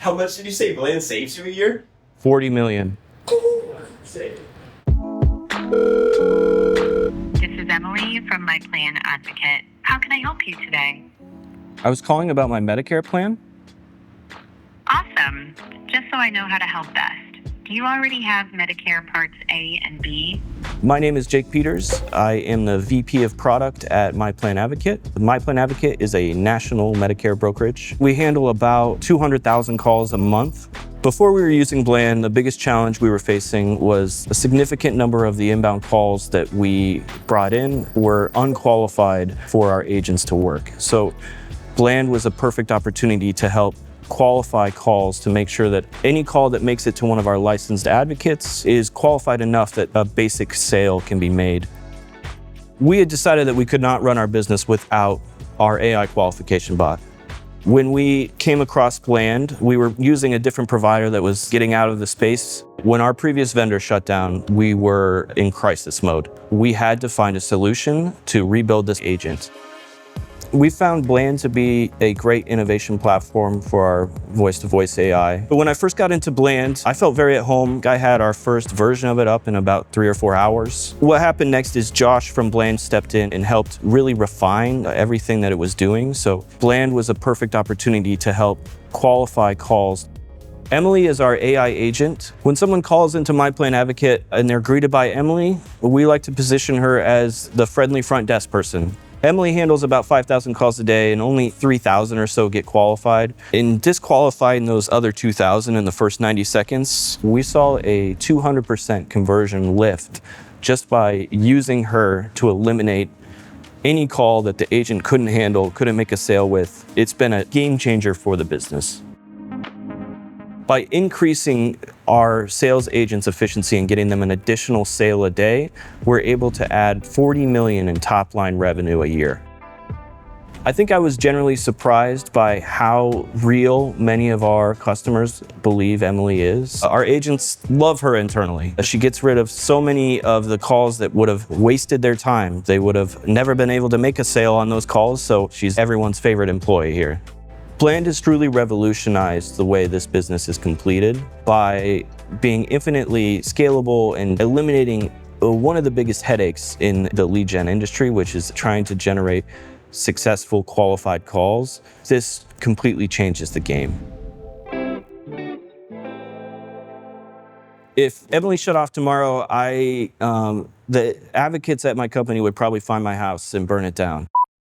How much did you say Bland saves you a year? 40 million. Say. This is Emily from My Plan Advocate. How can I help you today? I was calling about my Medicare plan. Awesome. Just so I know how to help best. Do you already have Medicare Parts A and B? My name is Jake Peters. I am the VP of Product at My Plan Advocate. My Plan Advocate is a national Medicare brokerage. We handle about 200,000 calls a month. Before we were using Bland, the biggest challenge we were facing was a significant number of the inbound calls that we brought in were unqualified for our agents to work. So Bland was a perfect opportunity to help qualify calls to make sure that any call that makes it to one of our licensed advocates is qualified enough that a basic sale can be made. We had decided that we could not run our business without our AI qualification bot. When we came across Bland, we were using a different provider that was getting out of the space. When our previous vendor shut down, we were in crisis mode. We had to find a solution to rebuild this agent. We found Bland to be a great innovation platform for our voice-to-voice AI. But when I first got into Bland, I felt very at home. I had our first version of it up in about 3 or 4 hours. What happened next is Josh from Bland stepped in and helped really refine everything that it was doing. So Bland was a perfect opportunity to help qualify calls. Emily is our AI agent. When someone calls into My Plan Advocate and they're greeted by Emily, we like to position her as the friendly front desk person. Emily handles about 5,000 calls a day and only 3,000 or so get qualified. In disqualifying those other 2,000 in the first 90 seconds, we saw a 200% conversion lift just by using her to eliminate any call that the agent couldn't handle, couldn't make a sale with. It's been a game changer for the business. By increasing our sales agents' efficiency and getting them an additional sale a day, we're able to add 40 million in top line revenue a year. I think I was generally surprised by how real many of our customers believe Emily is. Our agents love her internally. She gets rid of so many of the calls that would have wasted their time. They would have never been able to make a sale on those calls, so she's everyone's favorite employee here. Bland has truly revolutionized the way this business is completed by being infinitely scalable and eliminating one of the biggest headaches in the lead gen industry, which is trying to generate successful qualified calls. This completely changes the game. If Emily shut off tomorrow, the advocates at my company would probably find my house and burn it down.